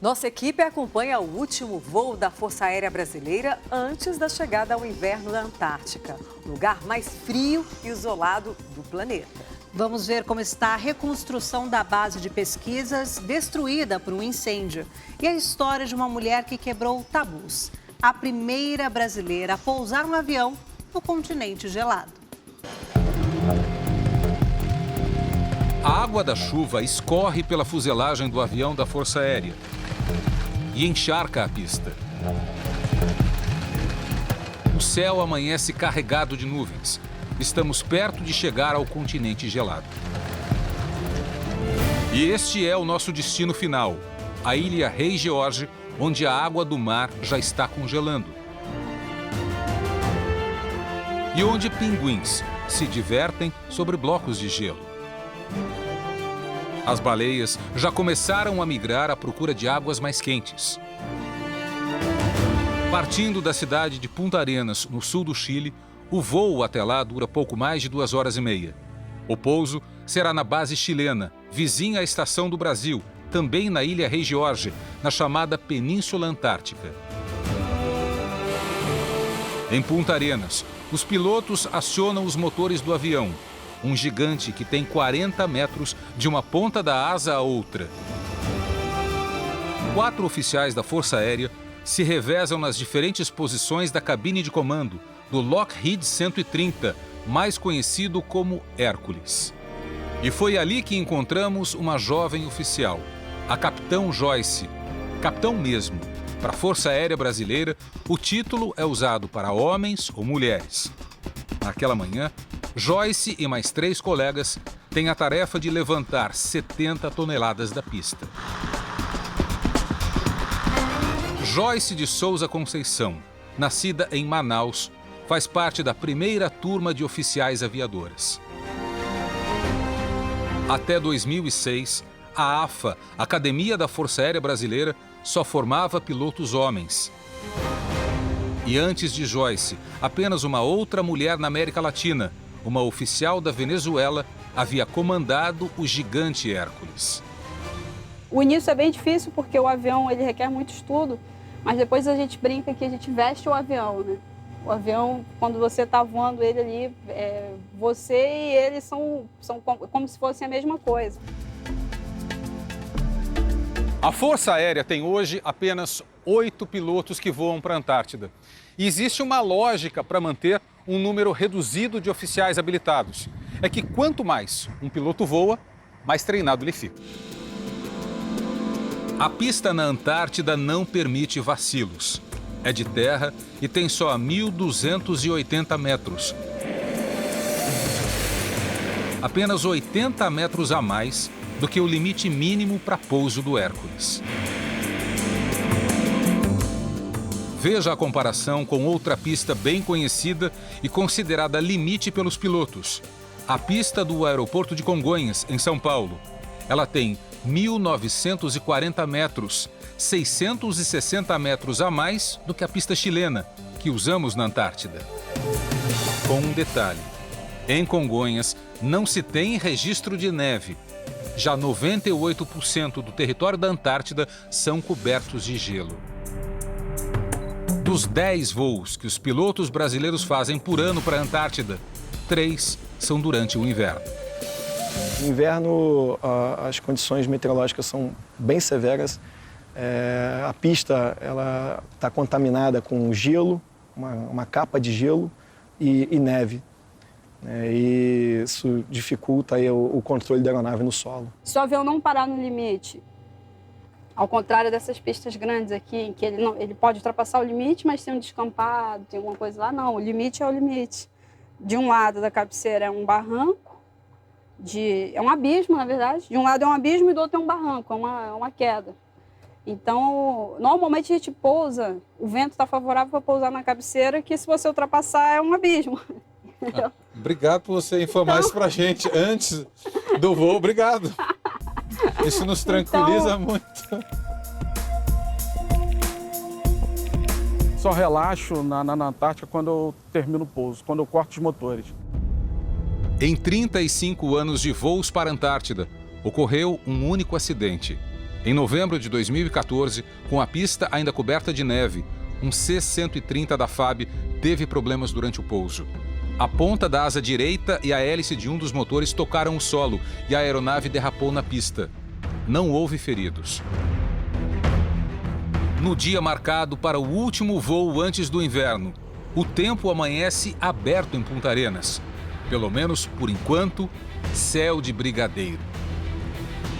Nossa equipe acompanha o último voo da Força Aérea Brasileira antes da chegada ao inverno da Antártica, lugar mais frio e isolado do planeta. Vamos ver como está a reconstrução da base de pesquisas destruída por um incêndio e a história de uma mulher que quebrou tabus. A primeira brasileira a pousar um avião no continente gelado. A água da chuva escorre pela fuselagem do avião da Força Aérea e encharca a pista. O céu amanhece carregado de nuvens. Estamos perto de chegar ao continente gelado. E este é o nosso destino final, a ilha Rei George, onde a água do mar já está congelando. E onde pinguins se divertem sobre blocos de gelo. As baleias já começaram a migrar à procura de águas mais quentes. Partindo da cidade de Punta Arenas, no sul do Chile, o voo até lá dura pouco mais de 2 horas e meia. O pouso será na base chilena, vizinha à estação do Brasil, também na ilha Rei George, na chamada Península Antártica. Em Punta Arenas, os pilotos acionam os motores do avião, um gigante que tem 40 metros de uma ponta da asa à outra. 4 oficiais da Força Aérea se revezam nas diferentes posições da cabine de comando do Lockheed 130, mais conhecido como Hércules. E foi ali que encontramos uma jovem oficial, a Capitão Joyce. Capitão mesmo. Para a Força Aérea Brasileira, o título é usado para homens ou mulheres. Naquela manhã, Joyce e mais 3 colegas têm a tarefa de levantar 70 toneladas da pista. Joyce de Souza Conceição, nascida em Manaus, faz parte da primeira turma de oficiais aviadoras. Até 2006, a AFA, Academia da Força Aérea Brasileira, só formava pilotos homens. E antes de Joyce, apenas uma outra mulher na América Latina, uma oficial da Venezuela, havia comandado o gigante Hércules. O início é bem difícil porque o avião ele requer muito estudo, mas depois a gente brinca que a gente veste o avião, né? O avião, quando você está voando ele ali, você e ele são como se fossem a mesma coisa. A Força Aérea tem hoje apenas 8 pilotos que voam para a Antártida. E existe uma lógica para manter um número reduzido de oficiais habilitados. É que quanto mais um piloto voa, mais treinado ele fica. A pista na Antártida não permite vacilos. É de terra e tem só 1.280 metros. Apenas 80 metros a mais do que o limite mínimo para pouso do Hércules. Veja a comparação com outra pista bem conhecida e considerada limite pelos pilotos. A pista do aeroporto de Congonhas, em São Paulo. Ela tem 1.940 metros, 660 metros a mais do que a pista chilena, que usamos na Antártida. Com um detalhe: em Congonhas não se tem registro de neve. Já 98% do território da Antártida são cobertos de gelo. Dos 10 voos que os pilotos brasileiros fazem por ano para a Antártida, 3 são durante o inverno. No inverno, as condições meteorológicas são bem severas. A pista está contaminada com gelo, uma capa de gelo e neve. E isso dificulta aí o controle da aeronave no solo. Se o avião não parar no limite, ao contrário dessas pistas grandes aqui, em que ele pode ultrapassar o limite, mas tem um descampado, tem alguma coisa lá, não, o limite é o limite. De um lado da cabeceira é um barranco, é um abismo, na verdade. De um lado é um abismo e do outro é um barranco, é uma queda. Então, normalmente a gente pousa, o vento está favorável para pousar na cabeceira, que se você ultrapassar é um abismo. Obrigado por você informar isso pra gente antes do voo. Obrigado. Isso nos tranquiliza muito. Só relaxo na Antártica quando eu termino o pouso, quando eu corto os motores. Em 35 anos de voos para a Antártida, ocorreu um único acidente. Em novembro de 2014, com a pista ainda coberta de neve, um C-130 da FAB teve problemas durante o pouso. A ponta da asa direita e a hélice de um dos motores tocaram o solo e a aeronave derrapou na pista. Não houve feridos. No dia marcado para o último voo antes do inverno, o tempo amanhece aberto em Punta Arenas. Pelo menos por enquanto, céu de brigadeiro.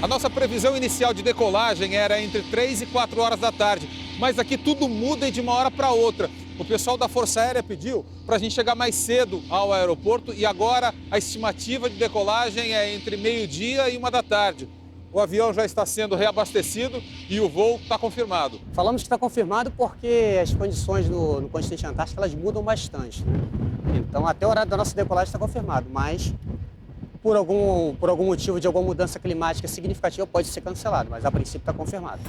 A nossa previsão inicial de decolagem era entre 3 e 4 horas da tarde, mas aqui tudo muda de uma hora para outra. O pessoal da Força Aérea pediu para a gente chegar mais cedo ao aeroporto e agora a estimativa de decolagem é entre meio-dia e 1 da tarde. O avião já está sendo reabastecido e o voo está confirmado. Falamos que está confirmado porque as condições no continente antártico elas mudam bastante, né? Então até o horário da nossa decolagem está confirmado, mas por algum motivo de alguma mudança climática significativa pode ser cancelado, mas a princípio está confirmado.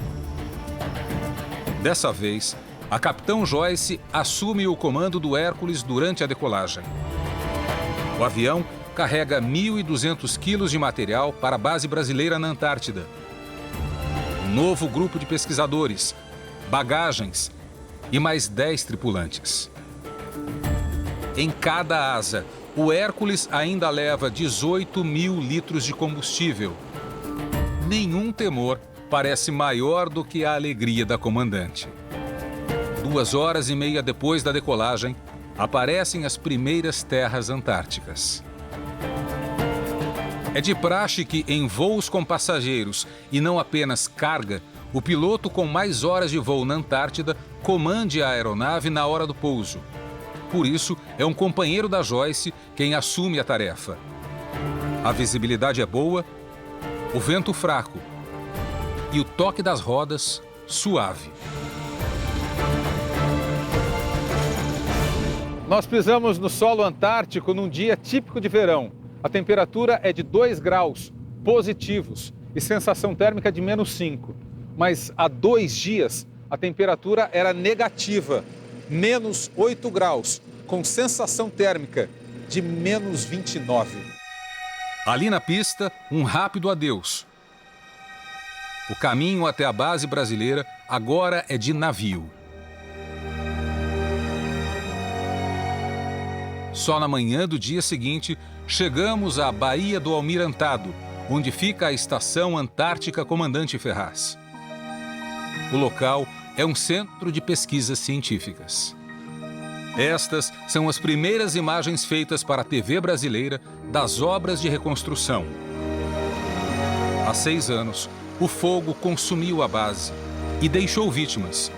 Dessa vez, a capitão Joyce assume o comando do Hércules durante a decolagem. O avião carrega 1.200 quilos de material para a base brasileira na Antártida. Um novo grupo de pesquisadores, bagagens e mais 10 tripulantes. Em cada asa, o Hércules ainda leva 18 mil litros de combustível. Nenhum temor parece maior do que a alegria da comandante. 2 horas e meia depois da decolagem, aparecem as primeiras terras antárticas. É de praxe que, em voos com passageiros e não apenas carga, o piloto com mais horas de voo na Antártida comande a aeronave na hora do pouso. Por isso, é um companheiro da Joyce quem assume a tarefa. A visibilidade é boa, o vento fraco e o toque das rodas suave. Nós pisamos no solo antártico num dia típico de verão. A temperatura é de 2 graus positivos e sensação térmica de -5. Mas há 2 dias a temperatura era negativa, -8 graus, com sensação térmica de -29. Ali na pista, um rápido adeus. O caminho até a base brasileira agora é de navio. Só na manhã do dia seguinte, chegamos à Baía do Almirantado, onde fica a Estação Antártica Comandante Ferraz. O local é um centro de pesquisas científicas. Estas são as primeiras imagens feitas para a TV brasileira das obras de reconstrução. Há 6 anos, o fogo consumiu a base e deixou vítimas.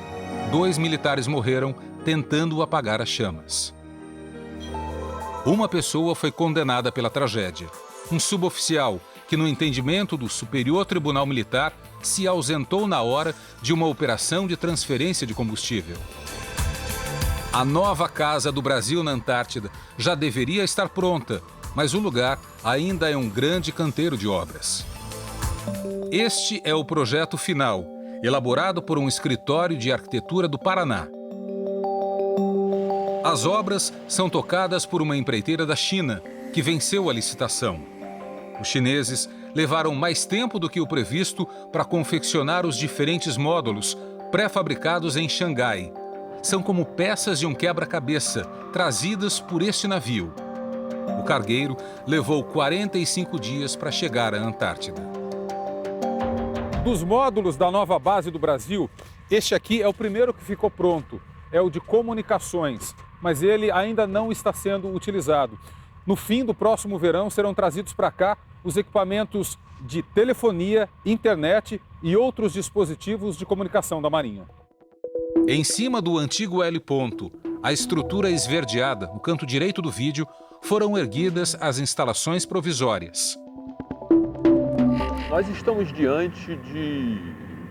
2 militares morreram tentando apagar as chamas. Uma pessoa foi condenada pela tragédia. Um suboficial que, no entendimento do Superior Tribunal Militar, se ausentou na hora de uma operação de transferência de combustível. A nova casa do Brasil na Antártida já deveria estar pronta, mas o lugar ainda é um grande canteiro de obras. Este é o projeto final, elaborado por um escritório de arquitetura do Paraná. As obras são tocadas por uma empreiteira da China, que venceu a licitação. Os chineses levaram mais tempo do que o previsto para confeccionar os diferentes módulos, pré-fabricados em Xangai. São como peças de um quebra-cabeça, trazidas por este navio. O cargueiro levou 45 dias para chegar à Antártida. Dos módulos da nova base do Brasil, este aqui é o primeiro que ficou pronto. É o de comunicações, mas ele ainda não está sendo utilizado. No fim do próximo verão serão trazidos para cá os equipamentos de telefonia, internet e outros dispositivos de comunicação da Marinha. Em cima do antigo heliponto, a estrutura esverdeada, no canto direito do vídeo, foram erguidas as instalações provisórias. Nós estamos diante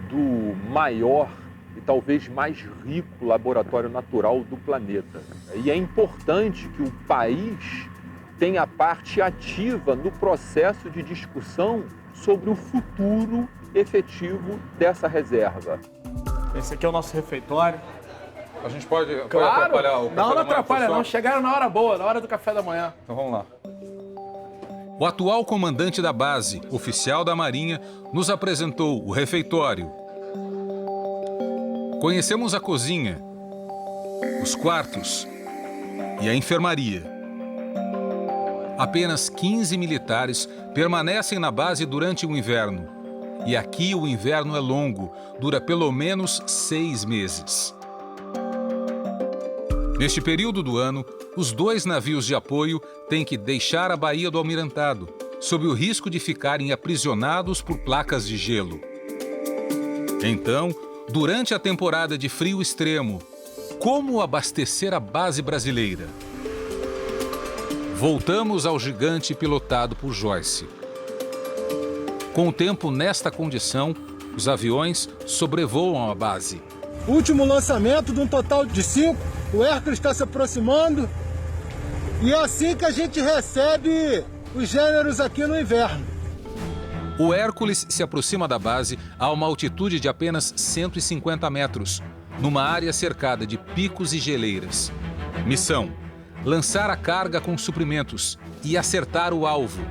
do maior e talvez mais rico laboratório natural do planeta. E é importante que o país tenha parte ativa no processo de discussão sobre o futuro efetivo dessa reserva. Esse aqui é o nosso refeitório. A gente pode Claro, atrapalhar o café da manhã? não atrapalha não. Chegaram na hora boa, na hora do café da manhã. Então vamos lá. O atual comandante da base, oficial da Marinha, nos apresentou o refeitório. Conhecemos a cozinha, os quartos e a enfermaria. Apenas 15 militares permanecem na base durante o inverno. E aqui o inverno é longo, dura pelo menos 6 meses. Neste período do ano, os 2 navios de apoio têm que deixar a Baía do Almirantado, sob o risco de ficarem aprisionados por placas de gelo. Então, durante a temporada de frio extremo, como abastecer a base brasileira? Voltamos ao gigante pilotado por Joyce. Com o tempo nesta condição, os aviões sobrevoam a base. Último lançamento de um total de 5. O Hércules está se aproximando. E é assim que a gente recebe os gêneros aqui no inverno. O Hércules se aproxima da base a uma altitude de apenas 150 metros, numa área cercada de picos e geleiras. Missão: lançar a carga com suprimentos e acertar o alvo.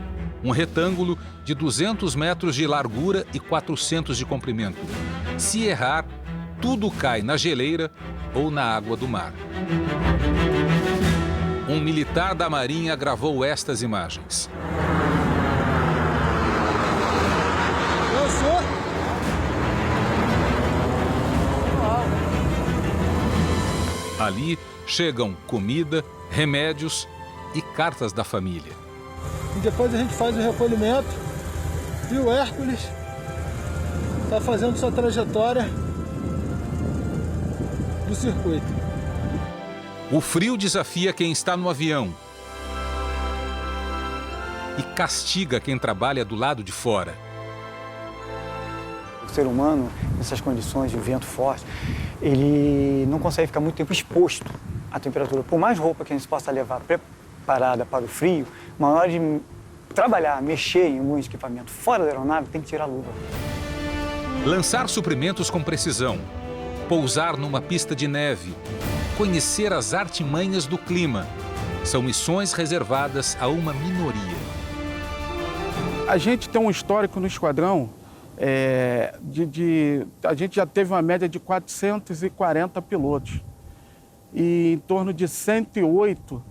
Um retângulo de 200 metros de largura e 400 de comprimento. Se errar, tudo cai na geleira ou na água do mar. Um militar da Marinha gravou estas imagens. Ali chegam comida, remédios e cartas da família. E depois a gente faz o recolhimento e o Hércules está fazendo sua trajetória do circuito. O frio desafia quem está no avião e castiga quem trabalha do lado de fora. O ser humano, nessas condições de vento forte, ele não consegue ficar muito tempo exposto à temperatura. Por mais roupa que a gente possa levar preparada para o frio, na hora de trabalhar, mexer em algum equipamento fora da aeronave, tem que tirar a luva. Lançar suprimentos com precisão, pousar numa pista de neve, conhecer as artimanhas do clima, são missões reservadas a uma minoria. A gente tem um histórico no esquadrão, a gente já teve uma média de 440 pilotos e em torno de 108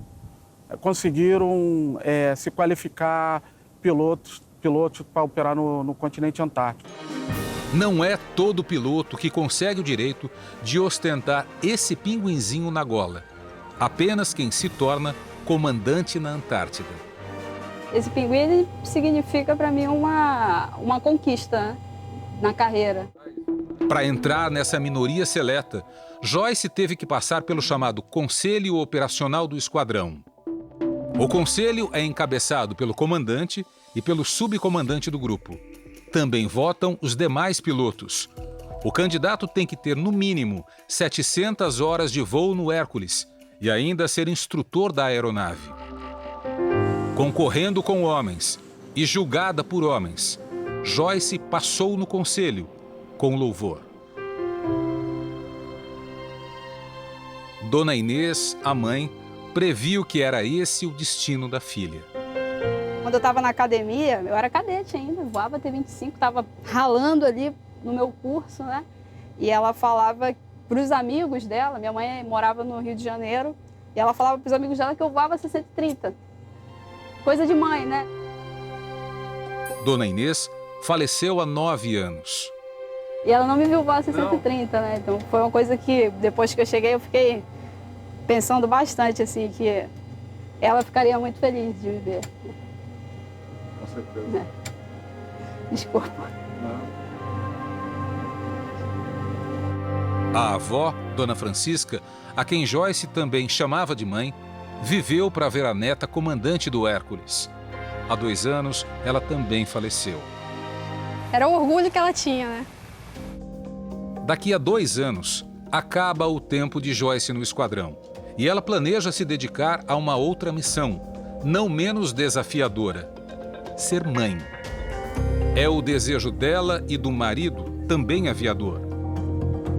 conseguiram se qualificar pilotos para operar no continente antártico. Não é todo piloto que consegue o direito de ostentar esse pinguinzinho na gola. Apenas quem se torna comandante na Antártida. Esse pinguim ele significa para mim uma conquista, né, na carreira. Para entrar nessa minoria seleta, Joyce teve que passar pelo chamado Conselho Operacional do Esquadrão. O conselho é encabeçado pelo comandante e pelo subcomandante do grupo. Também votam os demais pilotos. O candidato tem que ter, no mínimo, 700 horas de voo no Hércules e ainda ser instrutor da aeronave. Concorrendo com homens e julgada por homens, Joyce passou no conselho com louvor. Dona Inês, a mãe, previu que era esse o destino da filha. Quando eu estava na academia, eu era cadete ainda, voava T-25, estava ralando ali no meu curso, né? E ela falava para os amigos dela, minha mãe morava no Rio de Janeiro, e ela falava para os amigos dela que eu voava 630. Coisa de mãe, né? Dona Inês faleceu há 9 anos. E ela não me viu voar 630, né? Então foi uma coisa que, depois que eu cheguei, eu fiquei pensando bastante, assim, que ela ficaria muito feliz de me ver. Com certeza. Desculpa. A avó, Dona Francisca, a quem Joyce também chamava de mãe, viveu para ver a neta comandante do Hércules. Há 2 anos, ela também faleceu. Era o orgulho que ela tinha, né? Daqui a 2 anos, acaba o tempo de Joyce no esquadrão. E ela planeja se dedicar a uma outra missão, não menos desafiadora: ser mãe. É o desejo dela e do marido, também aviador.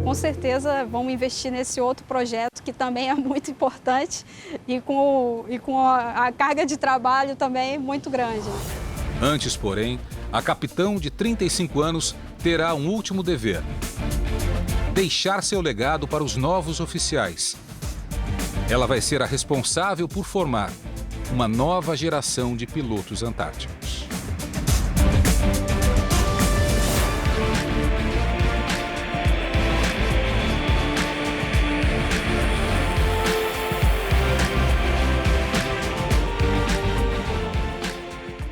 com certeza vamos investir nesse outro projeto que também é muito importante e com a carga de trabalho também muito grande. Antes, porém, a capitã de 35 anos terá um último dever: deixar seu legado para os novos oficiais. Ela vai ser a responsável por formar uma nova geração de pilotos antárticos.